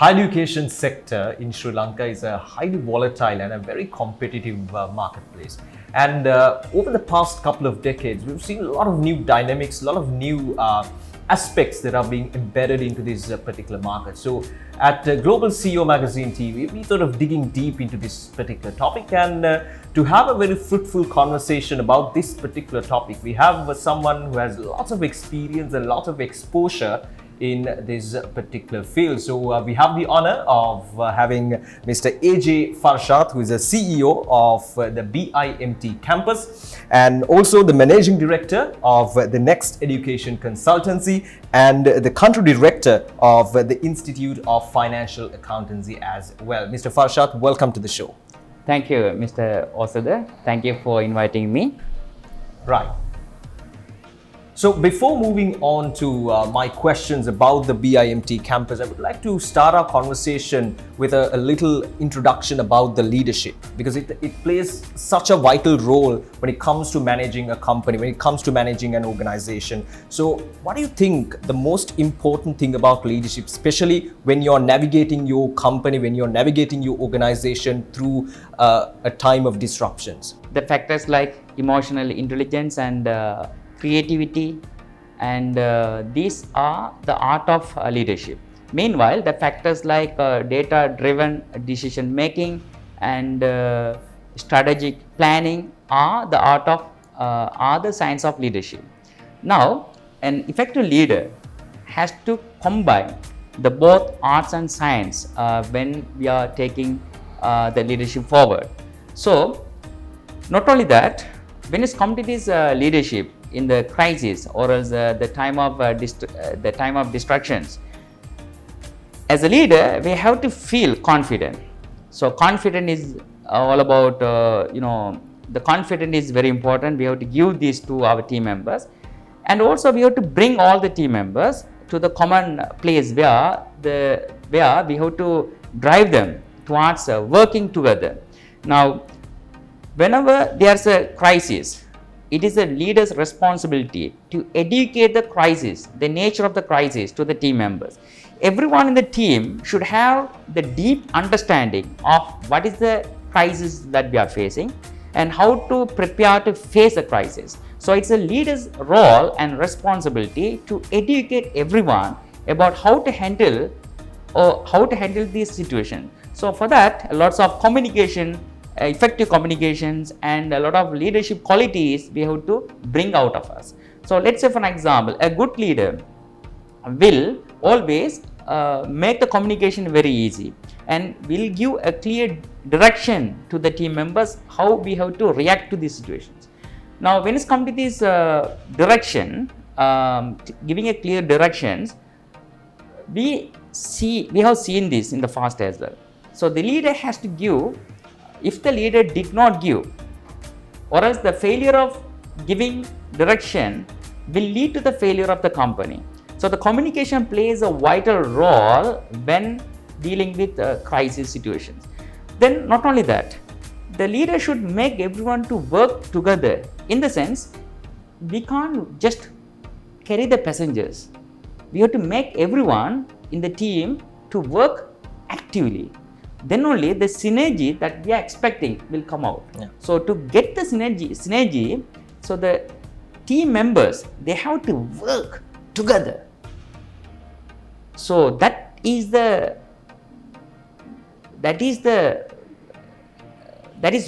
higher education sector in Sri Lanka is a highly volatile and a very competitive marketplace. And over the past couple of decades, we've seen a lot of new dynamics, a lot of new aspects that are being embedded into this particular market. So at Global CEO Magazine TV, we sort of digging deep into this particular topic, and to have a very fruitful conversation about this particular topic, we have someone who has lots of experience and lots of exposure in this particular field. So we have the honor of having Mr. AJ Farshath, who is the CEO of the BIMT Campus and also the Managing Director of the Next Education Consultancy and the Country Director of the Institute of Financial Accountancy as well. Mr. Farshath, welcome to the show. Thank you, Mr. Osada. Thank you for inviting me. Right. So before moving on to my questions about the BIMT campus, I would like to start our conversation with a little introduction about the leadership, because it plays such a vital role when it comes to managing a company, when it comes to managing an organization. So what do you think the most important thing about leadership, especially when you're navigating your company, when you're navigating your organization through a time of disruptions? The factors like emotional intelligence and creativity, and these are the art of leadership. Meanwhile, the factors like data-driven decision making and strategic planning are the art of are the science of leadership. Now, an effective leader has to combine the both arts and science when we are taking the leadership forward. So, not only that, when it comes to this leadership in the crisis or else the time of distractions, as a leader we have to feel confident. So confident is all about the confidence is very important. We have to give this to our team members, and also we have to bring all the team members to the common place where we have to drive them towards working together. Now, whenever there's a crisis, it is a leader's responsibility to educate the crisis, the nature of the crisis, to the team members. Everyone in the team should have the deep understanding of what is the crisis that we are facing and how to prepare to face the crisis. So it's a leader's role and responsibility to educate everyone about how to handle this situation. So for that, lots of communication, effective communications and a lot of leadership qualities we have to bring out of us. So let's say, for an example, a good leader will always make the communication very easy and will give a clear direction to the team members how we have to react to these situations. Now, when it comes to this direction, giving a clear directions, we have seen this in the past as well. So the leader has to give. If the leader did not give, or else the failure of giving direction will lead to the failure of the company. So the communication plays a vital role when dealing with crisis situations. Then not only that, the leader should make everyone to work together. In the sense, we can't just carry the passengers. We have to make everyone in the team to work actively. Then only the synergy that we are expecting will come out. Yeah. So to get the synergy, so the team members, they have to work together. So that is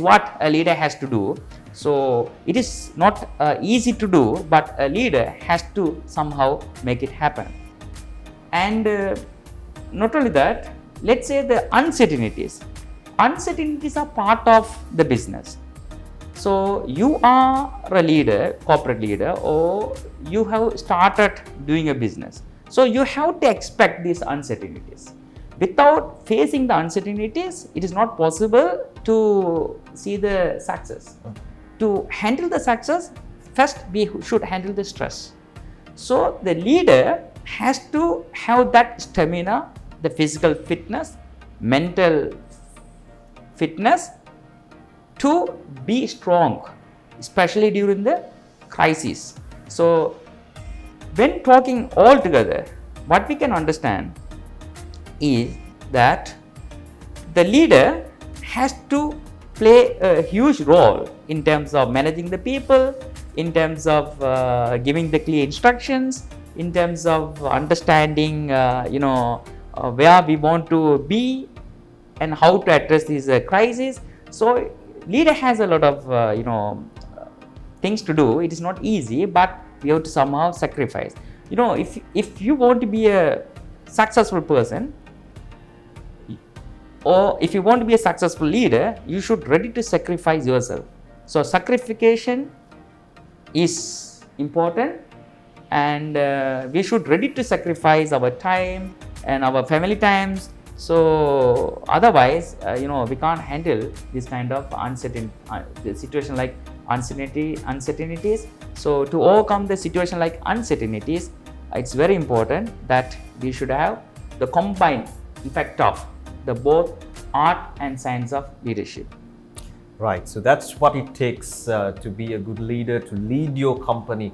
what a leader has to do. So it is not easy to do, but a leader has to somehow make it happen. And not only that, let's say the uncertainties are part of the business. So you are a leader, corporate leader, or you have started doing a business. So you have to expect these uncertainties. Without facing the uncertainties, it is not possible to see the success. To handle the success, first we should handle the stress. So the leader has to have that stamina, the physical fitness, mental fitness to be strong, especially during the crisis. So when talking all together, what we can understand is that the leader has to play a huge role in terms of managing the people, in terms of giving the clear instructions, in terms of understanding where we want to be and how to address these crises. So leader has a lot of things to do. It is not easy, but we have to somehow sacrifice. If you want to be a successful person, or if you want to be a successful leader, you should ready to sacrifice yourself. So sacrification is important, and we should ready to sacrifice our time and our family times. So otherwise, we can't handle this kind of uncertain situation like uncertainties. So to overcome the situation like uncertainties, it's very important that we should have the combined effect of the both art and science of leadership. Right, so that's what it takes to be a good leader, to lead your company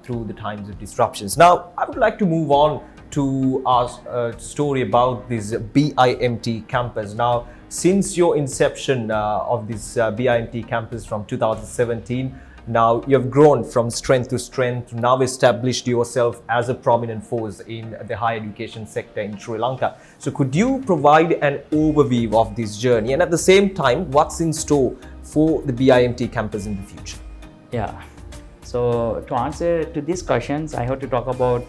through the times of disruptions. Now, I would like to move on to our story about this BIMT campus. Now, since your inception of this BIMT campus from 2017, now you have grown from strength to strength, now established yourself as a prominent force in the higher education sector in Sri Lanka. So could you provide an overview of this journey, and at the same time, what's in store for the BIMT campus in the future? Yeah, so to answer to these questions, I have to talk about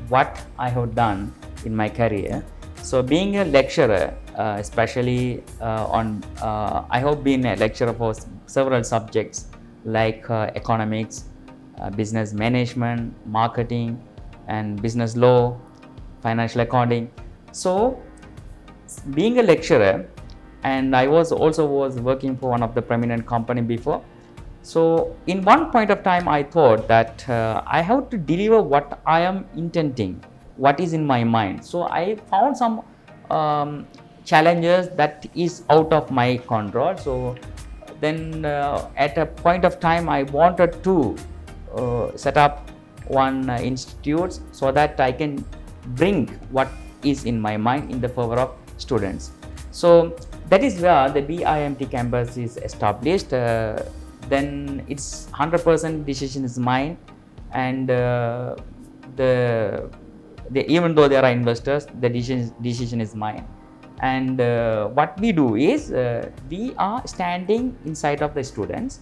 what I have done in my career. So being a lecturer, especially I have been a lecturer for several subjects like economics, business management, marketing, and business law, financial accounting. So being a lecturer, and I was working for one of the prominent company before. So in one point of time, I thought that I have to deliver what I am intending, what is in my mind. So I found some challenges that is out of my control. So then at a point of time, I wanted to set up one institute so that I can bring what is in my mind in the favor of students. So that is where the BIMT campus is established. Then it's 100% decision is mine, and even though there are investors, the decision is mine. And what we do is we are standing inside of the students,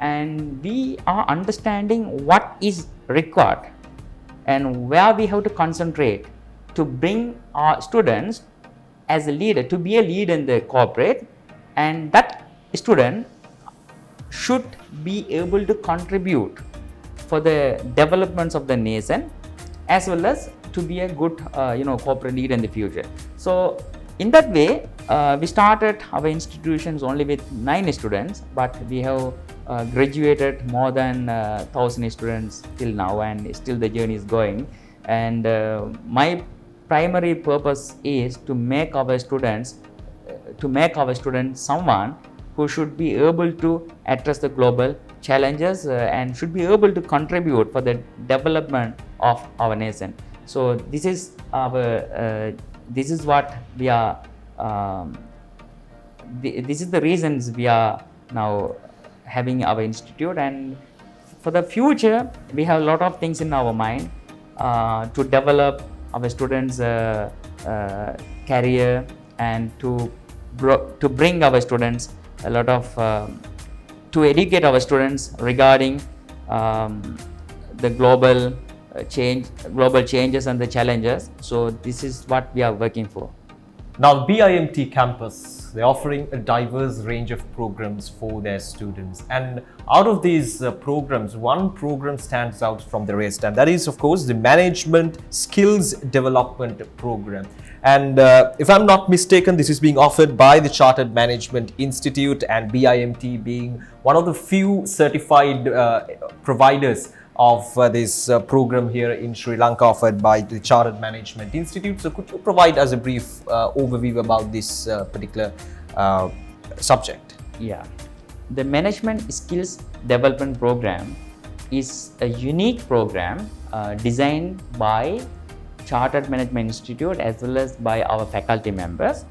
and we are understanding what is required and where we have to concentrate to bring our students as a leader, to be a leader in the corporate, and that student should be able to contribute for the developments of the nation, as well as to be a good corporate leader in the future. So in that way, we started our institutions only with 9 students, but we have graduated more than 1,000 students till now, and still the journey is going. And my primary purpose is to make our students someone who should be able to address the global challenges and should be able to contribute for the development of our nation. So this is our this is what we are this is the reasons we are now having our institute. And for the future, we have a lot of things in our mind to develop our students career, and to bring our students a lot of to educate our students regarding the global changes and the challenges. So this is what we are working for. Now, BIMT Campus, they're offering a diverse range of programs for their students. And out of these programs, one program stands out from the rest, and that is, of course, the Management Skills Development Program. And if I'm not mistaken, this is being offered by the Chartered Management Institute, and BIMT being one of the few certified providers of this program here in Sri Lanka, offered by the Chartered Management Institute. So could you provide us a brief overview about this particular subject? Yeah, the Management Skills Development Program is a unique program designed by Chartered Management Institute as well as by our faculty members.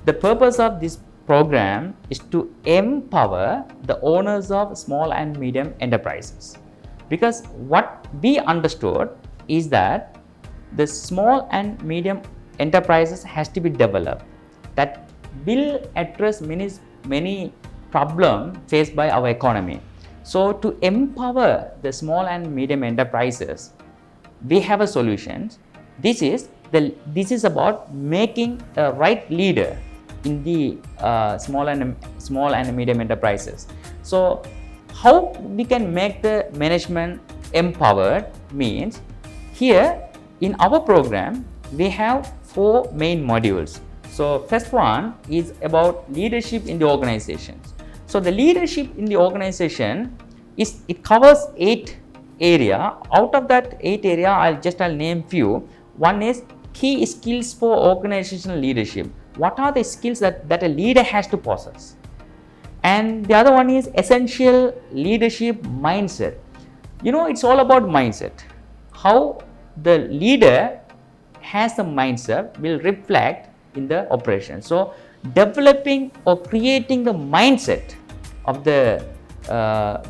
The purpose of this program is to empower the owners of small and medium enterprises. Because what we understood is that the small and medium enterprises has to be developed that will address many problems faced by our economy. So to empower the small and medium enterprises, we have a solution. This is about making a right leader in the small and medium enterprises. So how we can make the management empowered means, here in our program we have 4 main modules. So first one is about leadership in the organizations. So the leadership in the organization it covers 8 area. Out of that 8 area, I'll name few. One is key skills for organizational leadership. What are the skills that a leader has to possess? And the other one is essential leadership mindset. It's all about mindset. How the leader has the mindset will reflect in the operation. So developing or creating the mindset of the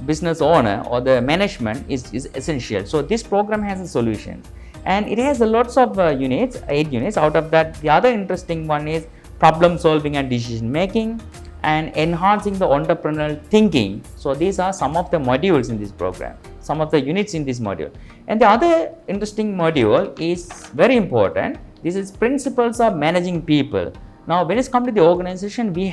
business owner or the management is essential. So this program has a solution, and it has lots of units, 8 units. Out of that, the other interesting one is problem solving and decision making and enhancing the entrepreneurial thinking. So these are some of the modules in this program, some of the units in this module. And the other interesting module is very important. This is principles of managing people. Now when it's come to the organization, we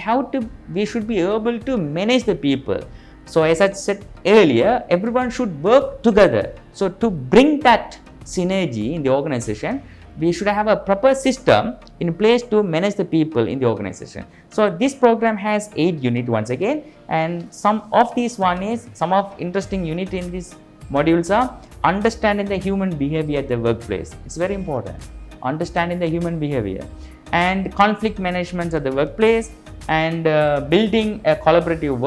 should be able to manage the people. So as I said earlier, everyone should work together. So to bring that synergy in the organization, we should have a proper system in place to manage the people in the organization. So this program has 8 units once again, and some of interesting unit in these modules are understanding the human behavior at the workplace. It's very important. Understanding the human behavior, and conflict management at the workplace, and building a collaborative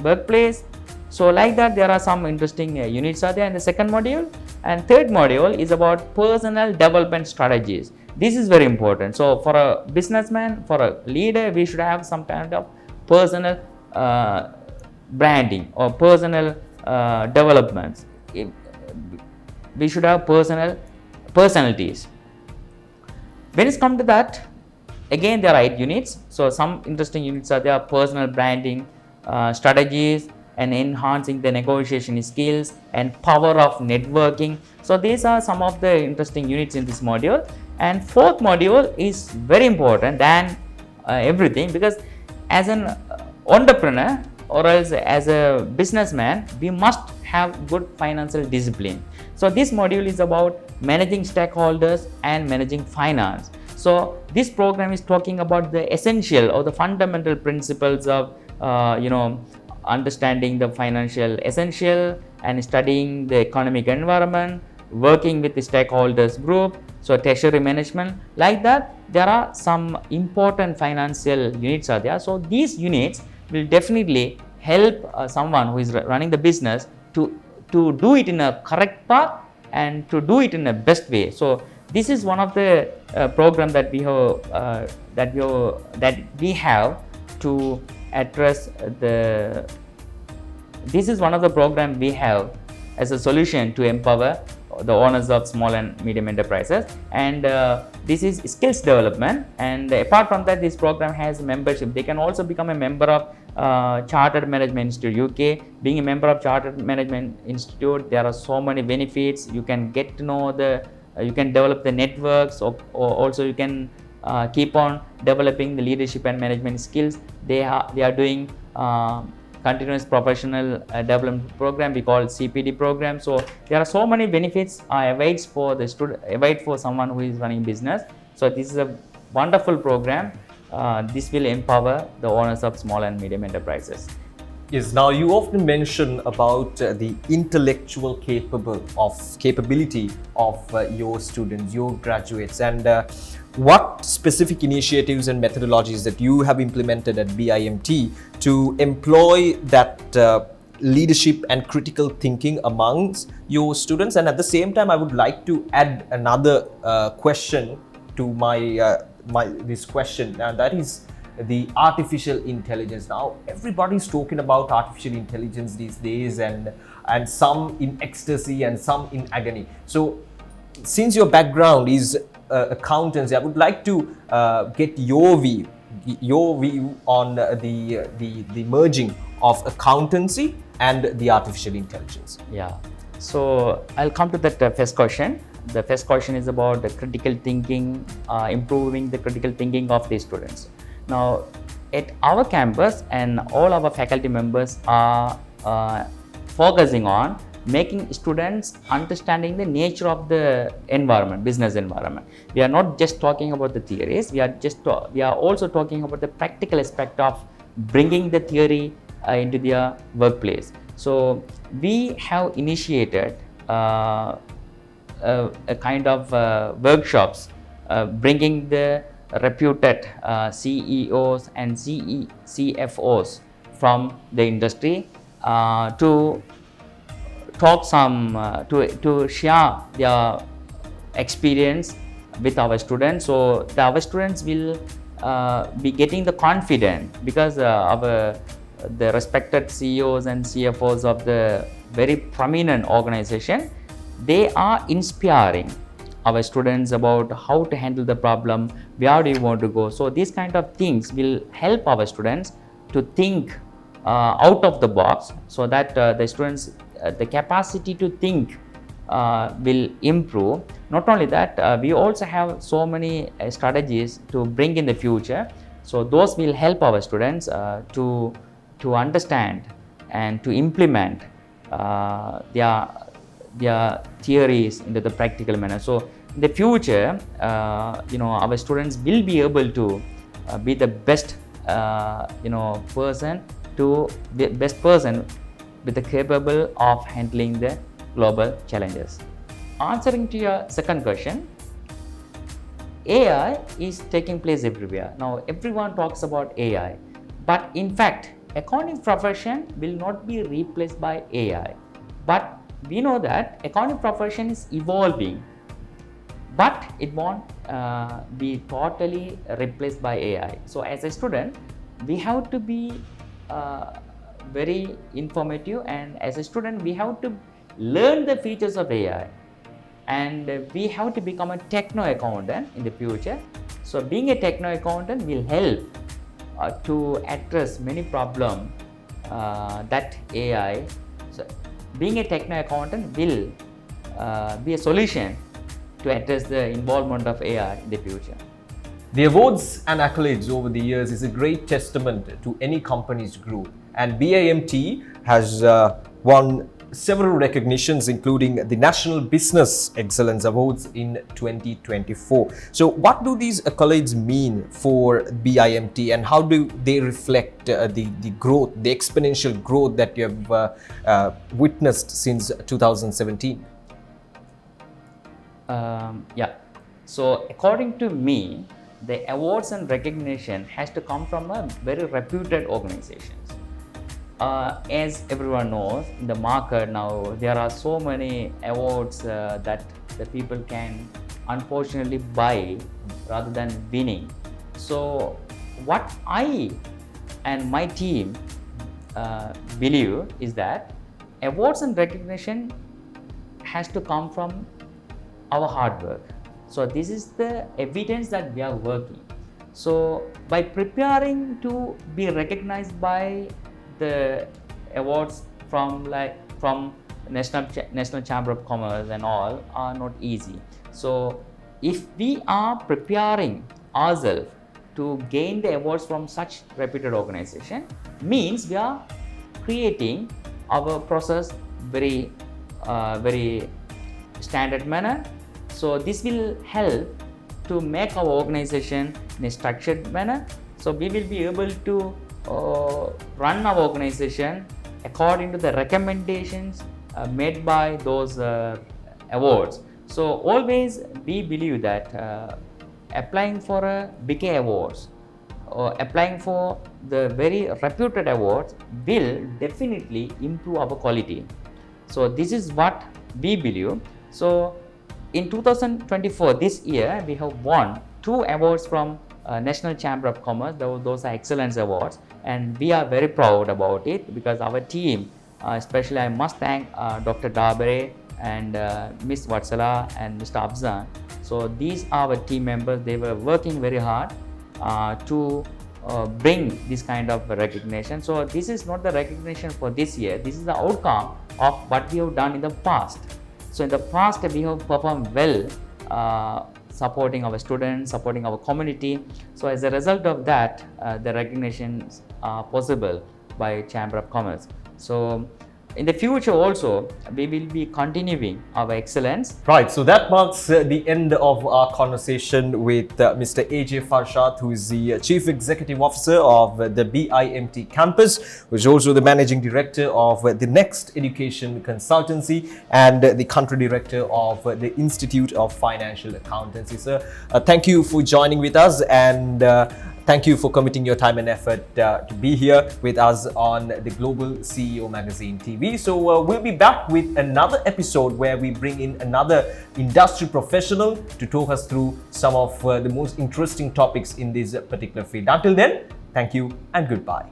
workplace. So like that, there are some interesting units are there in the second module. And third module is about personal development strategies. This is very important. So for a businessman, for a leader, we should have some kind of personal branding or personal developments. We should have personalities. When it's come to that, again there are 8 units. So some interesting units are there: personal branding strategies, and enhancing the negotiation skills, and power of networking. So these are some of the interesting units in this module. And fourth module is very important than everything, because as an entrepreneur or else as a businessman, we must have good financial discipline. So this module is about managing stakeholders and managing finance. So this program is talking about the essential or the fundamental principles of understanding the financial essential and studying the economic environment, working with the stakeholders group, so treasury management. Like that, there are some important financial units are there. So these units will definitely help someone who is running the business to do it in a correct path and to do it in a best way. So this is one of the program that we have to address this is one of the program we have as a solution to empower the owners of small and medium enterprises. And this is skills development. And apart from that, this program has membership. They can also become a member of Chartered Management Institute UK. Being a member of Chartered Management Institute, there are so many benefits. You can get to know you can develop the networks, or also you can keep on developing the leadership and management skills. They are doing continuous professional development program we call CPD program. So there are so many benefits awaits for the student, await for someone who is running business. So this is a wonderful program. This will empower the owners of small and medium enterprises. Yes, now you often mention about the intellectual capability of your students, your graduates, and what specific initiatives and methodologies that you have implemented at BIMT to employ that leadership and critical thinking amongst your students? And at the same time, I would like to add another question to this question, and that is the artificial intelligence. Now everybody's talking about artificial intelligence these days, and some in ecstasy and some in agony. So since your background is accountancy, I would like to get your view on the merging of accountancy and the artificial intelligence. Yeah, so I'll come to that first question. The first question is about the critical thinking, improving the critical thinking of the students. Now, at our campus, and all our faculty members are focusing on making students understanding the nature of the environment, business environment. We are not just talking about the theories, we are also talking about the practical aspect of bringing the theory into their workplace. So we have initiated a kind of workshops bringing the reputed CEOs and CFOs from the industry to talk to share their experience with our students. So our students will be getting the confidence, because the respected CEOs and CFOs of the very prominent organization, they are inspiring our students about how to handle the problem, where do you want to go. So these kind of things will help our students to think out of the box, so that the students, the capacity to think will improve. Not only that, we also have so many strategies to bring in the future. So those will help our students to understand and to implement their theories into the practical manner. So in the future, our students will be able to be the best person with the capable of handling the global challenges. Answering to your second question, AI is taking place everywhere. Now everyone talks about AI, but in fact, accounting profession will not be replaced by AI. But we know that accounting profession is evolving, but it won't be totally replaced by AI. So as a student, we have to be very informative, and as a student, we have to learn the features of AI, and we have to become a techno accountant in the future. So being a techno accountant will help to address many problems that AI. So being a techno accountant will be a solution to address the involvement of AI in the future. The awards and accolades over the years is a great testament to any company's growth, and BIMT has won several recognitions, including the National Business Excellence Awards in 2024. So what do these accolades mean for BIMT, and how do they reflect the growth, the exponential growth that you have witnessed since 2017? So according to me, the awards and recognition has to come from a very reputed organizations. As everyone knows, in the market now, there are so many awards that the people can unfortunately buy rather than winning. So what I and my team believe is that awards and recognition has to come from our hard work. So this is the evidence that we are working. So by preparing to be recognized by the awards from National Chamber of Commerce and all are not easy. So if we are preparing ourselves to gain the awards from such reputed organization, means we are creating our process very standard manner. So this will help to make our organization in a structured manner. So we will be able to run our organization according to the recommendations made by those awards. So always we believe that applying for a BK awards applying for the very reputed awards will definitely improve our quality. So this is what we believe. So in 2024, this year, we have won 2 awards from National Chamber of Commerce. Those are excellence awards, and we are very proud about it because our team, especially I must thank Dr. Dabare and Ms. Vatsala and Mr. Afzan. So these are our team members. They were working very hard to bring this kind of recognition. So this is not the recognition for this year. This is the outcome of what we have done in the past. So in the past, we have performed well, supporting our students, supporting our community. So as a result of that, the recognitions are possible by Chamber of Commerce. So in the future also, we will be continuing our excellence. Right, so that marks the end of our conversation with Mr. AJ Farshath, who is the Chief Executive Officer of the BIMT Campus, who is also the Managing Director of the Next Education Consultancy and the Country Director of the Institute of Financial Accountancy. Sir, thank you for joining with us, and thank you for committing your time and effort to be here with us on the Global CEO Magazine TV. So we'll be back with another episode where we bring in another industry professional to talk us through some of the most interesting topics in this particular field. Until then, thank you and goodbye.